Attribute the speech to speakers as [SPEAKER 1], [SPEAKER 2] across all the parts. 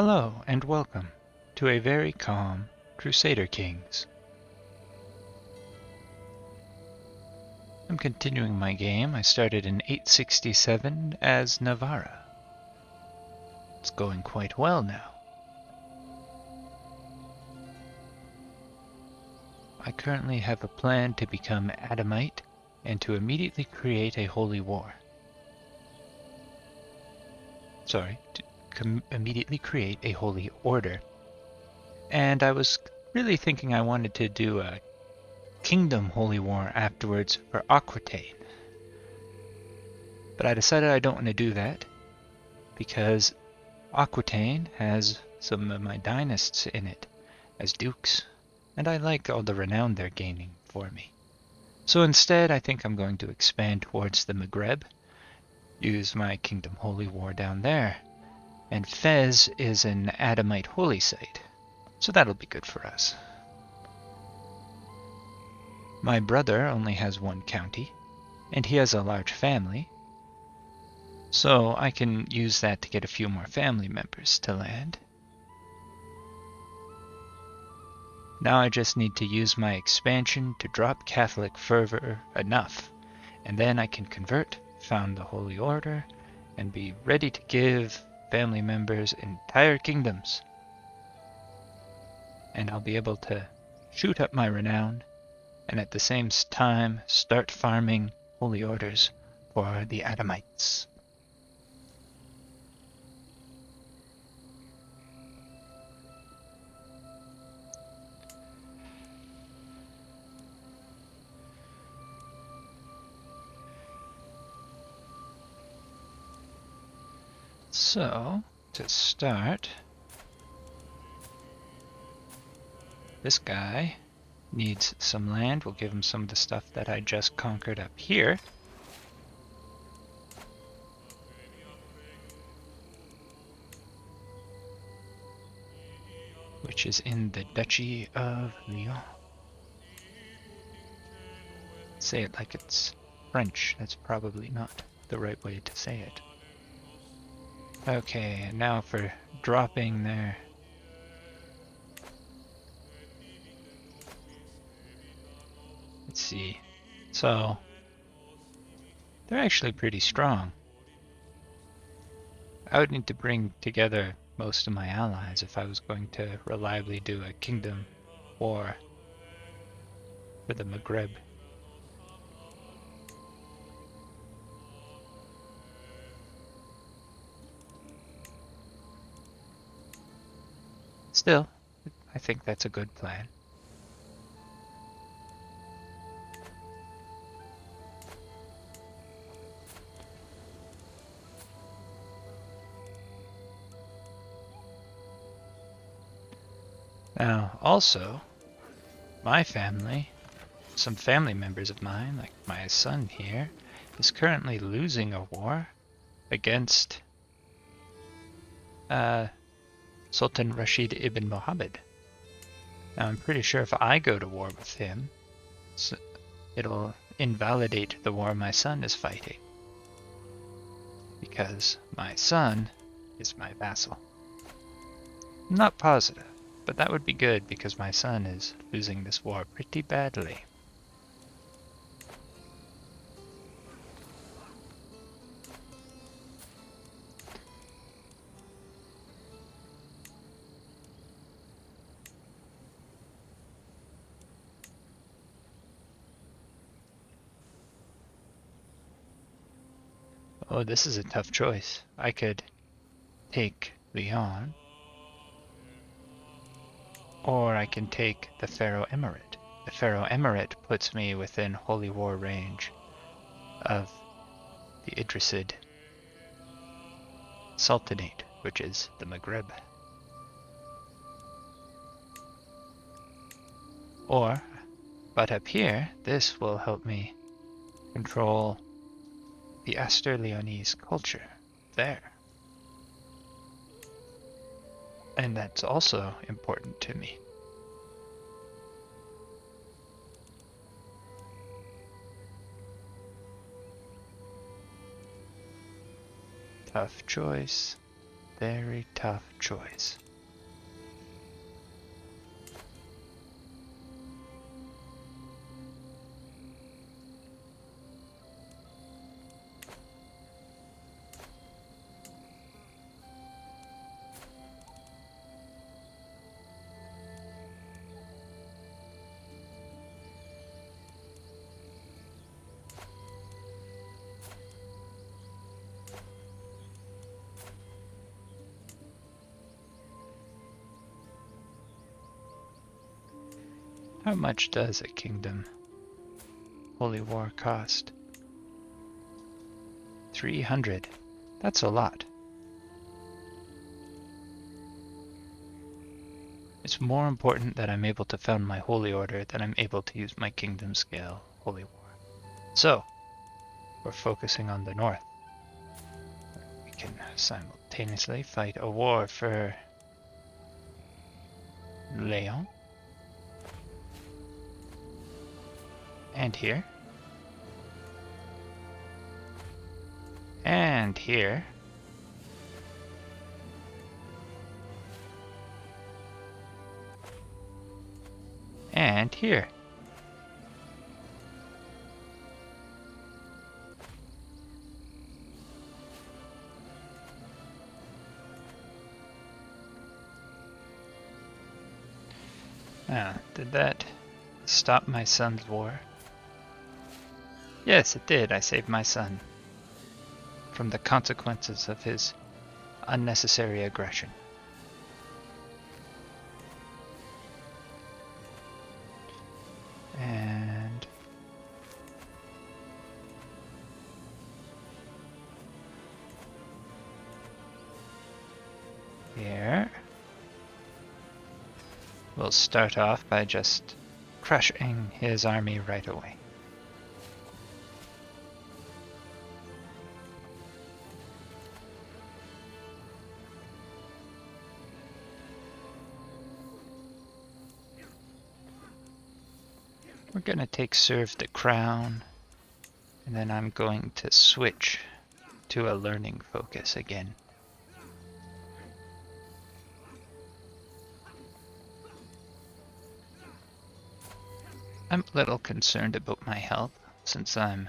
[SPEAKER 1] Hello and welcome to a very calm Crusader Kings. I'm continuing my game. I started in 867 as Navarra. It's going quite well now. I currently have a plan to become Adamite and to immediately create a holy war. Immediately create a holy order. And I was really thinking I wanted to do a kingdom holy war afterwards for Aquitaine. But I decided I don't want to do that because Aquitaine has some of my dynasts in it as dukes, and I like all the renown they're gaining for me. So instead, I think I'm going to expand towards the Maghreb, use my kingdom holy war down there, and Fez is an Adamite holy site, so that'll be good for us. My brother only has one county, and he has a large family, so I can use that to get a few more family members to land. Now I just need to use my expansion to drop Catholic fervor enough, and then I can convert, found the Holy Order, and be ready to give family members entire kingdoms. And I'll be able to shoot up my renown, and at the same time start farming Holy Orders for the Adamites. So, to start, this guy needs some land. We'll give him some of the stuff that I just conquered up here. Which is in the Duchy of Lyon. Say it like it's French. That's probably not the right way to say it. Okay, and now for dropping there. Let's see. So, they're actually pretty strong. I would need to bring together most of my allies if I was going to reliably do a kingdom war for the Maghreb. Still, I think that's a good plan. Now, also, my family, some family members of mine, like my son here, is currently losing a war against Sultan Rashid ibn Muhammad. Now, I'm pretty sure if I go to war with him, it'll invalidate the war my son is fighting, because my son is my vassal. I'm not positive, but that would be good because my son is losing this war pretty badly. Oh, this is a tough choice. I could take Lyon, or I can take the Pharaoh Emirate. The Pharaoh Emirate puts me within holy war range of the Idrisid Sultanate, which is the Maghreb. But up here, this will help me control the Astur-Leonese culture there. And that's also important to me. Tough choice. very tough choice. How much does a kingdom holy war cost? 300. That's a lot. It's more important that I'm able to found my holy order than I'm able to use my kingdom scale holy war. So, we're focusing on the north. We can simultaneously fight a war for Leon. And here. And here. And here. Did that stop my son's war? Yes, it did. I saved my son from the consequences of his unnecessary aggression. And here, we'll start off by just crushing his army right away. We're going to take serve the crown, and then I'm going to switch to a learning focus again. I'm a little concerned about my health since I'm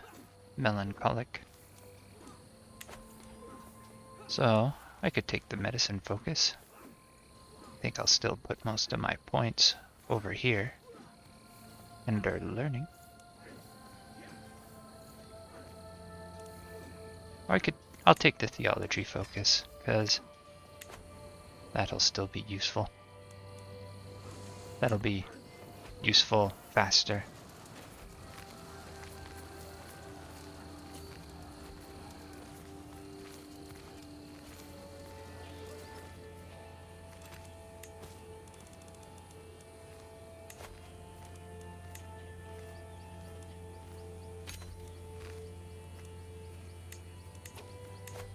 [SPEAKER 1] melancholic. So I could take the medicine focus. I think I'll still put most of my points over here under learning. Or I'll take the theology focus, because that'll still be useful. That'll be useful faster.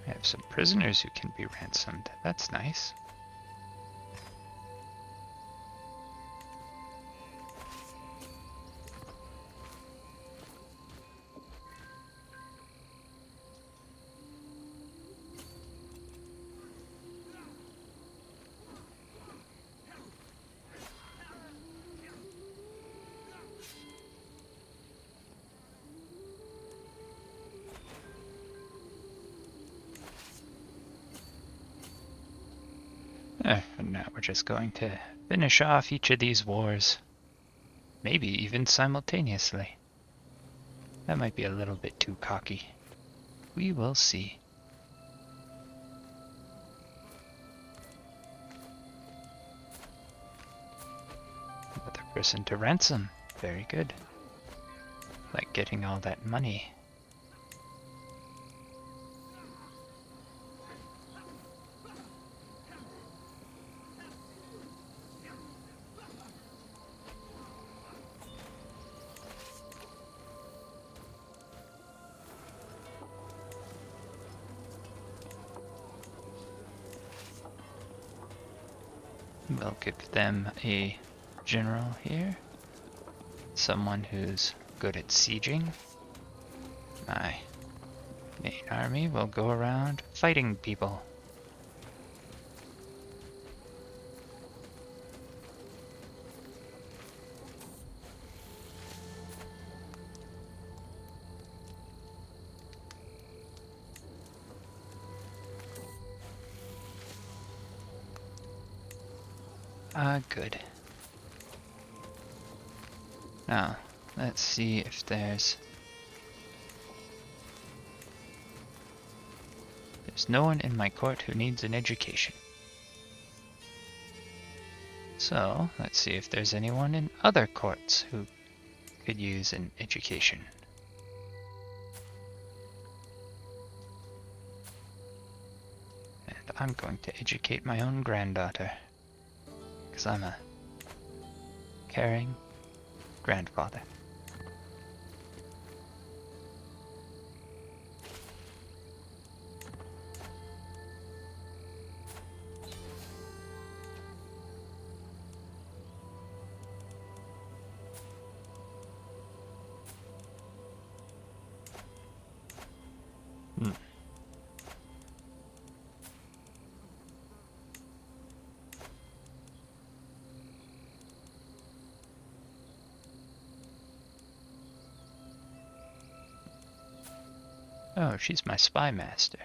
[SPEAKER 1] I have some prisoners who can be ransomed. That's nice. And now we're just going to finish off each of these wars. Maybe even simultaneously. That might be a little bit too cocky. We will see. Another person to ransom. Very good. Like getting all that money. We'll give them a general here. Someone who's good at sieging. My main army will go around fighting people. Good. Now, let's see if there's no one in my court who needs an education. So, let's see if there's anyone in other courts who could use an education. And I'm going to educate my own granddaughter, because I'm a caring grandfather. Oh, she's my spy master.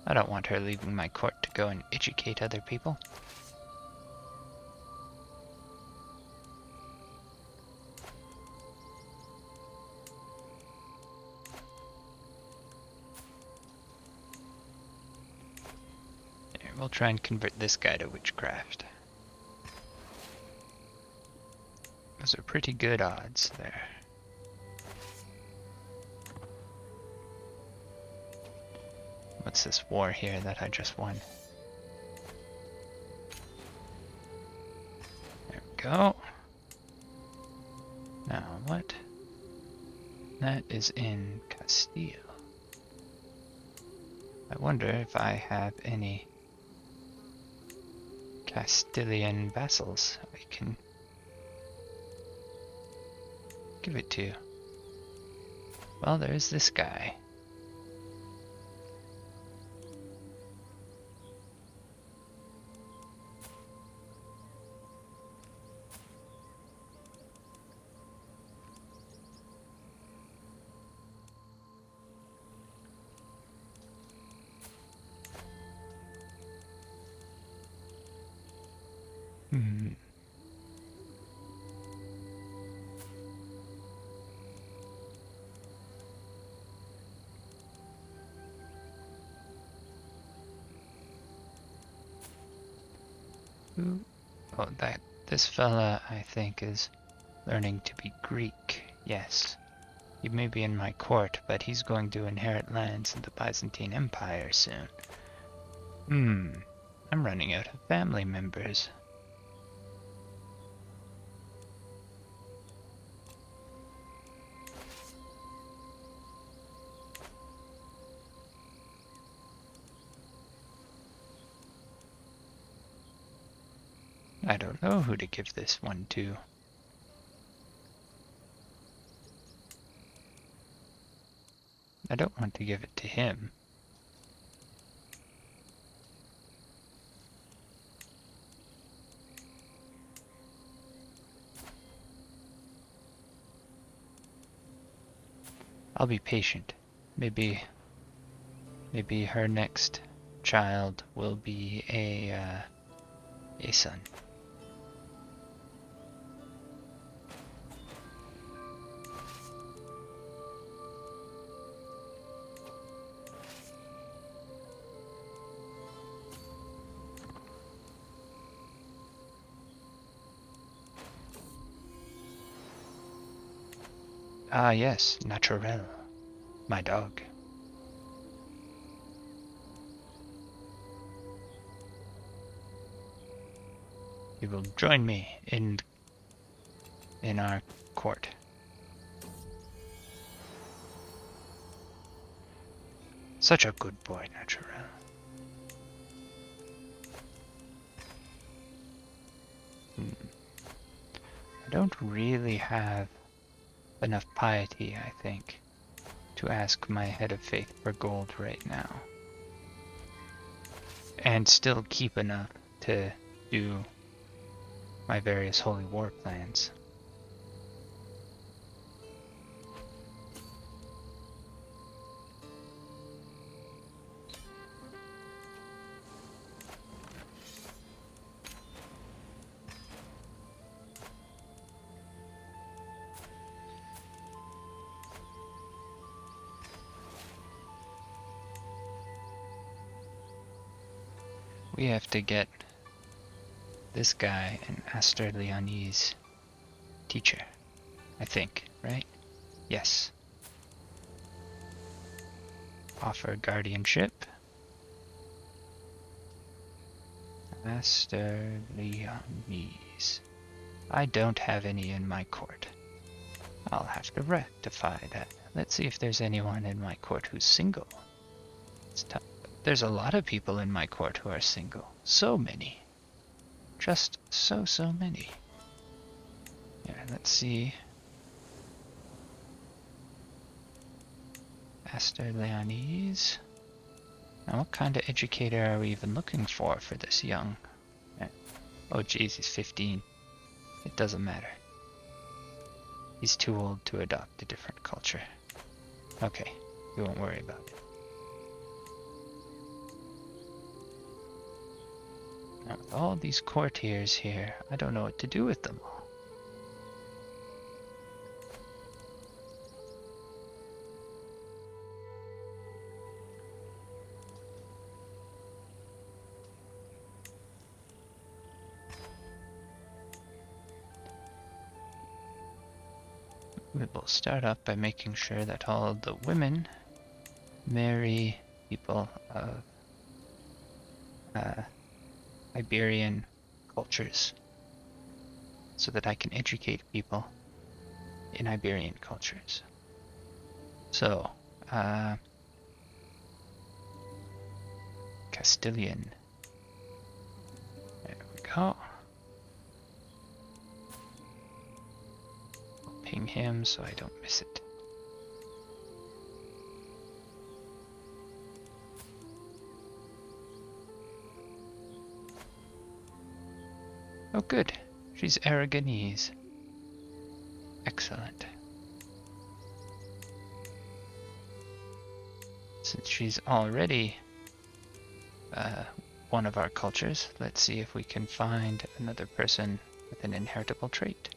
[SPEAKER 1] I don't want her leaving my court to go and educate other people. Here, we'll try and convert this guy to witchcraft. Those are pretty good odds there. What's this war here that I just won? There we go. Now what? That is in Castile. I wonder if I have any Castilian vassals I can give it to. Well, there's this guy. Oh, this fella, I think, is learning to be Greek. Yes. He may be in my court, but he's going to inherit lands in the Byzantine Empire soon. I'm running out of family members. I don't know who to give this one to. I don't want to give it to him. I'll be patient. Maybe her next child will be a son. Ah, yes, Naturel, my dog. He will join me in our court. Such a good boy, Naturel. I don't really have enough piety, I think, to ask my head of faith for gold right now. And still keep enough to do my various holy war plans. We have to get this guy an Aster Leonese teacher, I think, right? Yes. Offer guardianship. Aster Leonese. I don't have any in my court. I'll have to rectify that. Let's see if there's anyone in my court who's single. There's a lot of people in my court who are single. So many. Just so many. Yeah, let's see. Aster Leonese. Now, what kind of educator are we even looking for this young? Oh, geez, he's 15. It doesn't matter. He's too old to adopt a different culture. Okay, we won't worry about it. Now, with all these courtiers here, I don't know what to do with them all. We will start up by making sure that all the women marry people of Iberian cultures, so that I can educate people in Iberian cultures. So, Castilian. There we go. I'll ping him so I don't miss it. Oh good, she's Aragonese. Excellent. Since she's already one of our cultures, let's see if we can find another person with an inheritable trait.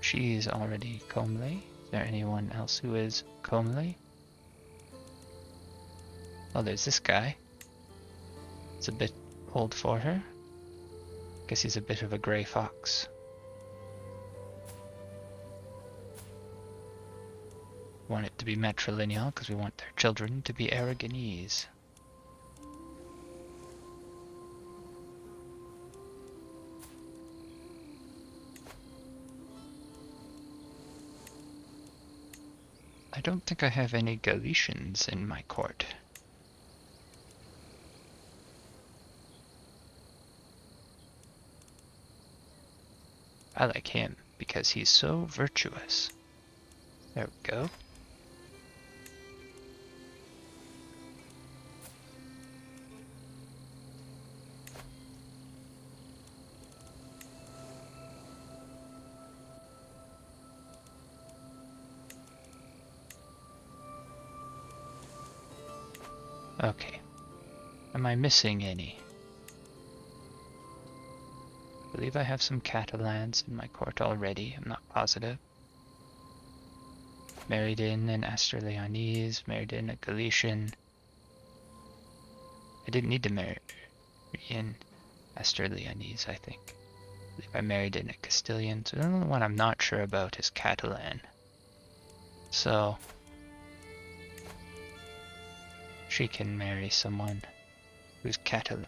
[SPEAKER 1] She's already Comley. Is there anyone else who is Comley? Oh, there's this guy. It's a bit old for her. Guess he's a bit of a grey fox. Want it to be matrilineal because we want their children to be Aragonese. I don't think I have any Galicians in my court. I like him because he's so virtuous. There we go. Okay. Am I missing any? I believe I have some Catalans in my court already. I'm not positive. Married in an Aster Leonese, married in a Galician. I didn't need to marry in Aster Leonese, I think. I believe I married in a Castilian. So the only one I'm not sure about is Catalan. So she can marry someone who's Catalan.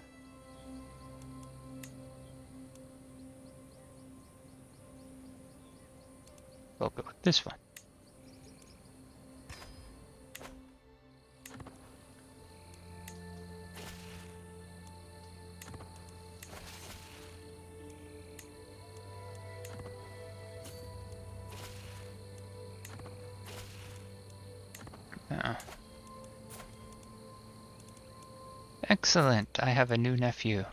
[SPEAKER 1] We'll go with this one. Excellent, I have a new nephew.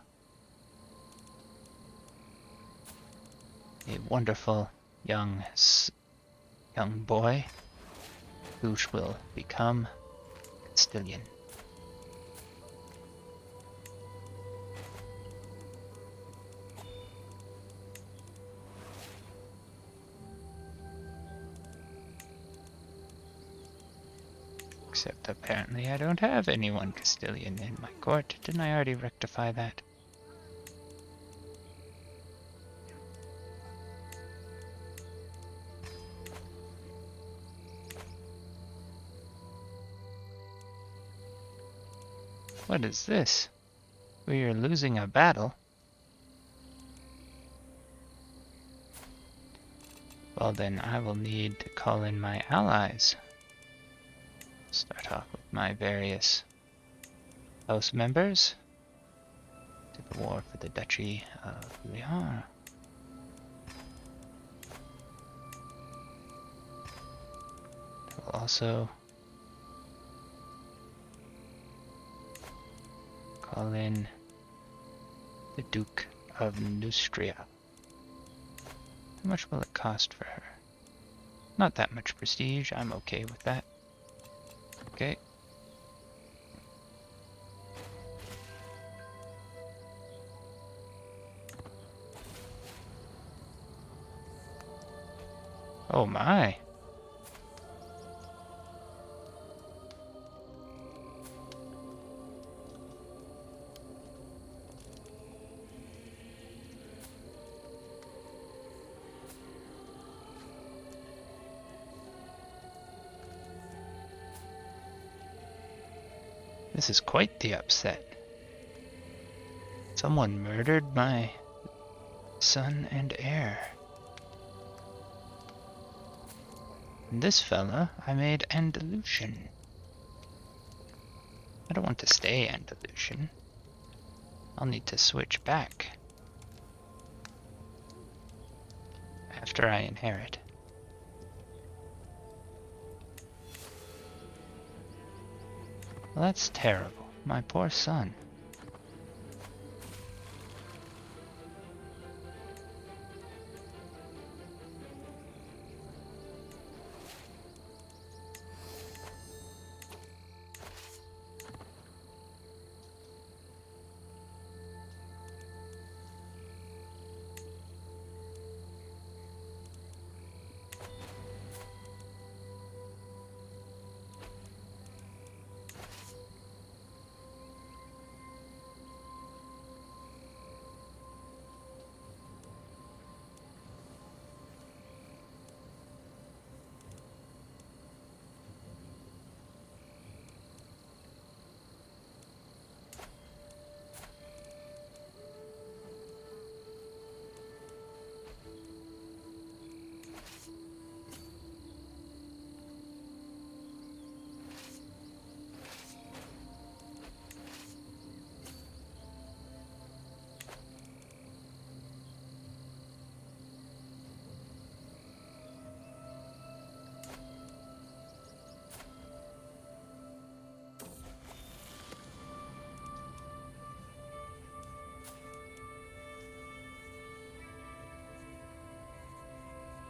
[SPEAKER 1] A wonderful young boy who will become Castilian. Except apparently I don't have anyone Castilian in my court. Didn't I already rectify that? What is this? We are losing a battle. Well then, I will need to call in my allies. Start off with my various house members. To the war for the Duchy of Leon. I will also call in the Duke of Neustria. How much will it cost for her? Not that much prestige, I'm okay with that. Okay. Oh my. This is quite the upset. Someone murdered my son and heir. And this fella I made Andalusian. I don't want to stay Andalusian. I'll need to switch back after I inherit. Well, that's terrible. My poor son.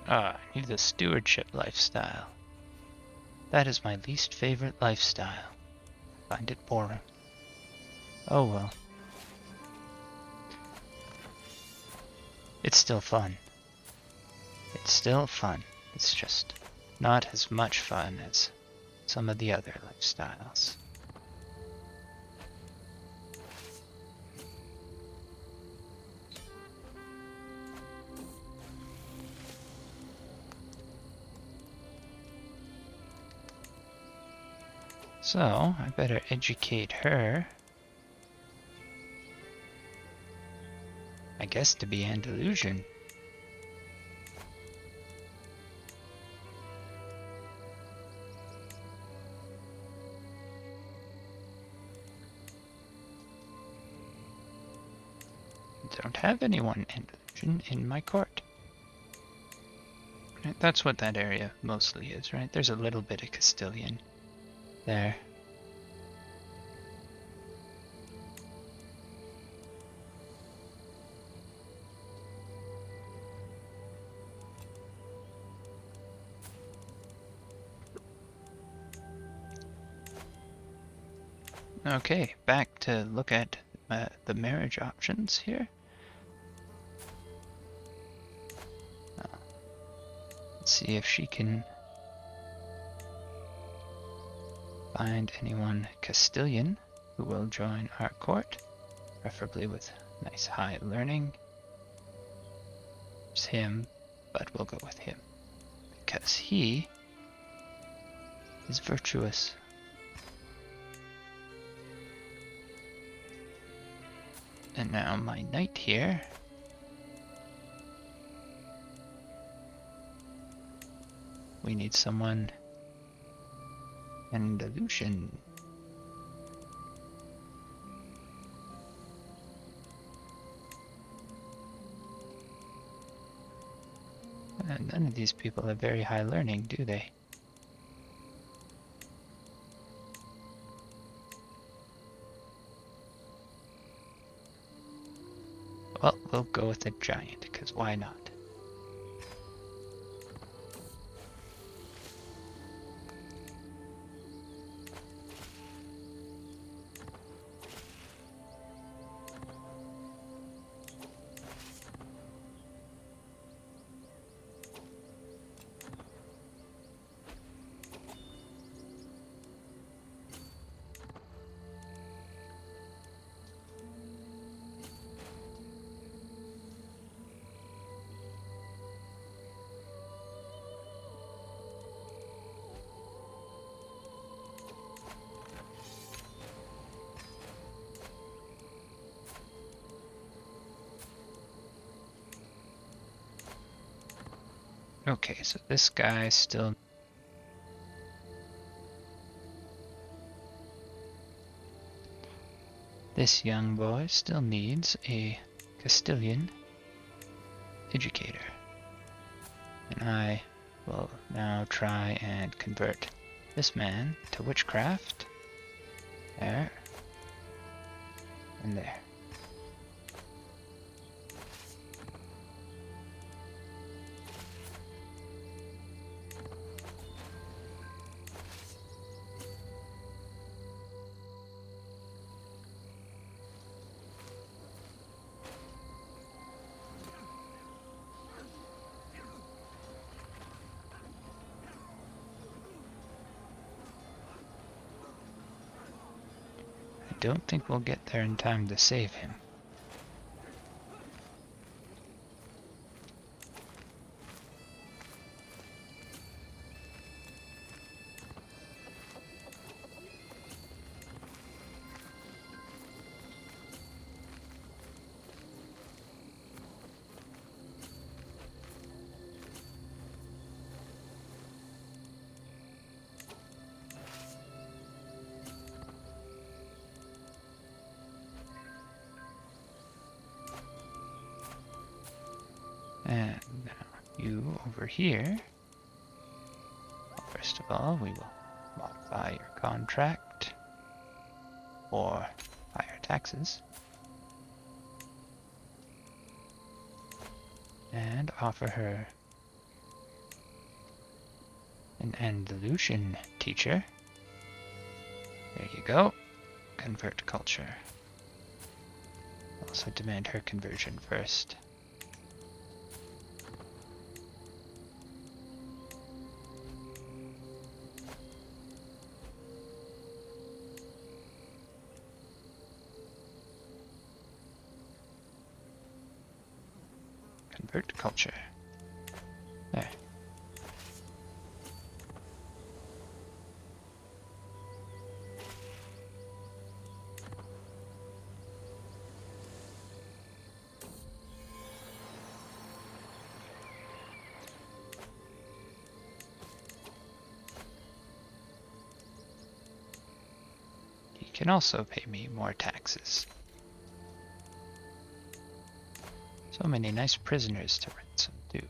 [SPEAKER 1] Ah, I need the stewardship lifestyle. That is my least favorite lifestyle. Find it boring. Oh well. It's still fun. It's still fun. It's just not as much fun as some of the other lifestyles. So, I better educate her. I guess to be Andalusian. Don't have anyone Andalusian in my court. Right, that's what that area mostly is, right? There's a little bit of Castilian there. Okay, back to look at the marriage options here. Let's see if she can find anyone Castilian who will join our court, preferably with nice high learning. It's him, but we'll go with him because he is virtuous. And now my knight here. We need someone Andalusian. None of these people have very high learning, do they? Well, we'll go with a giant, because why not? Okay, so this guy still... This young boy still needs a Castilian educator. And I will now try and convert this man to witchcraft. There. And there. I don't think we'll get there in time to save him. And now you over here. First of all, we will modify your contract for higher taxes. And offer her an Andalusian teacher. There you go. Convert culture. Also demand her conversion first. Convert culture. There. He can also pay me more taxes. So many nice prisoners to ransom, too.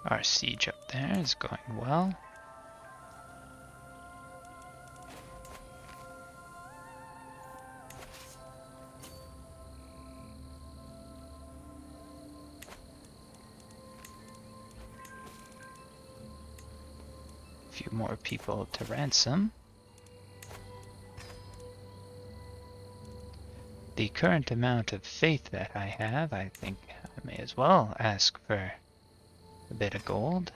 [SPEAKER 1] Our siege up there is going well. A few more people to ransom. The current amount of faith that I have, I think I may as well ask for a bit of gold.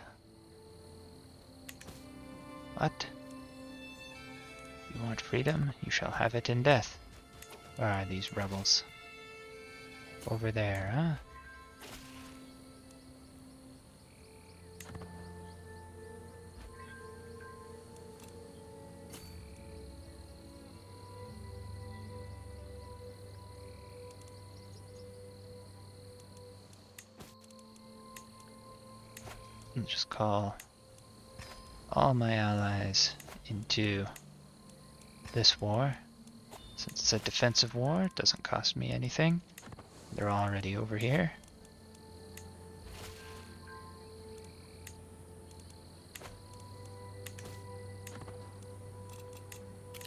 [SPEAKER 1] What? You want freedom? You shall have it in death. Where are these rebels? Over there, huh? I'll just call all my allies into this war. Since it's a defensive war, it doesn't cost me anything. They're already over here.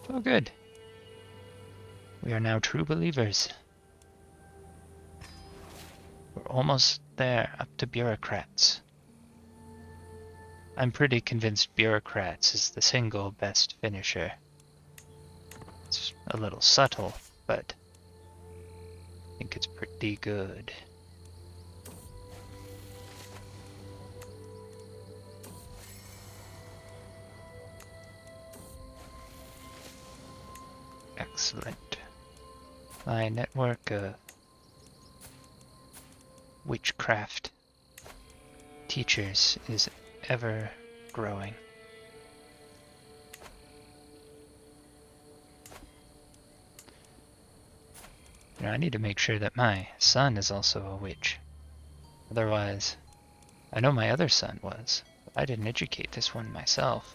[SPEAKER 1] Oh good. We are now true believers. We're almost there, up to bureaucrats. I'm pretty convinced bureaucrats is the single best finisher. It's a little subtle, but I think it's pretty good. Excellent. My network of witchcraft teachers is ever growing. Now I need to make sure that my son is also a witch. Otherwise, I know my other son was, but I didn't educate this one myself.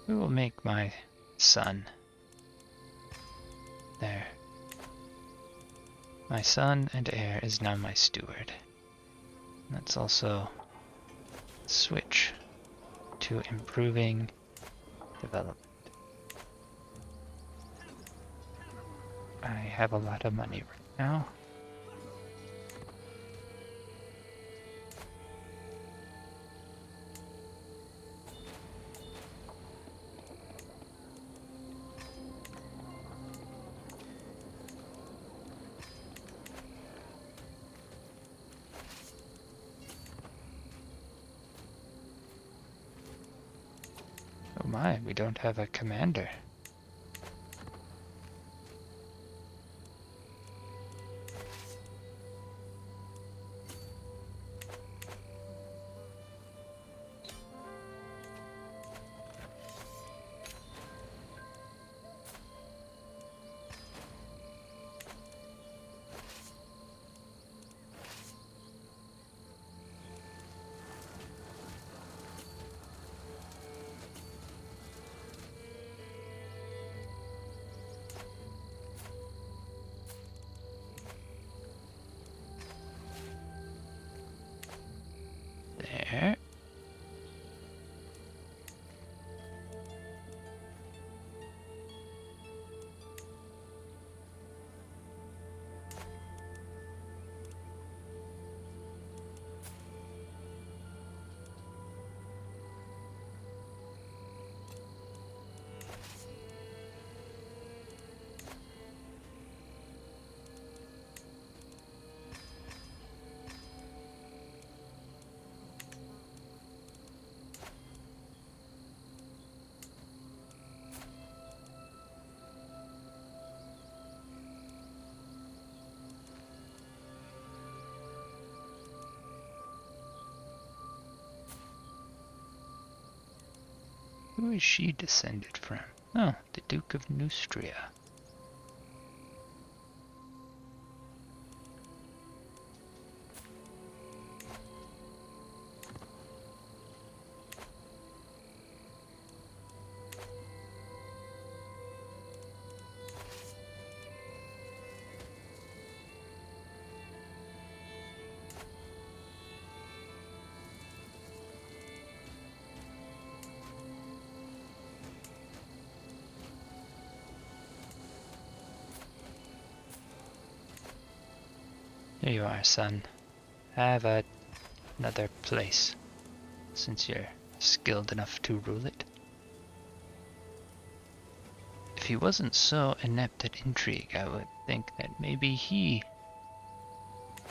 [SPEAKER 1] We will make my son. There. My son and heir is now my steward. Let's also switch to improving development. I have a lot of money right now. Oh my, we don't have a commander. There. Who is she descended from? Oh, the Duke of Neustria. Here you are, son. Have another place, since you're skilled enough to rule it. If he wasn't so inept at intrigue, I would think that maybe he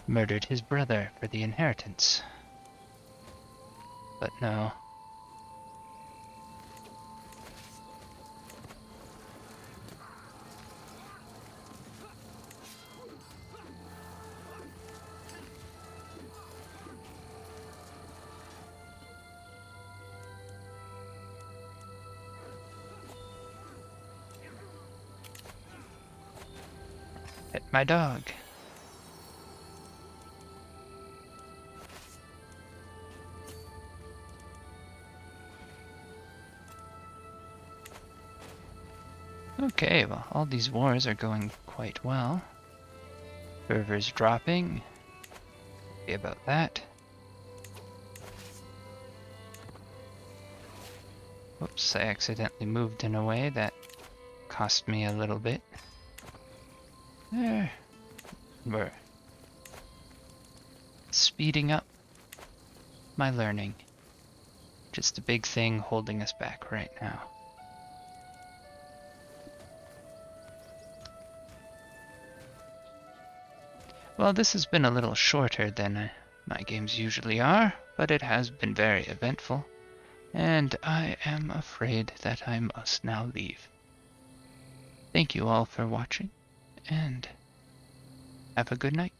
[SPEAKER 1] murdered his brother for the inheritance. But no. Pet my dog. Okay, well, all these wars are going quite well. Fervor's dropping. Happy about that. Whoops, I accidentally moved in a way that cost me a little bit. There. We're speeding up my learning. Just a big thing holding us back right now. Well, this has been a little shorter than my games usually are, but it has been very eventful, and I am afraid that I must now leave. Thank you all for watching, and have a good night.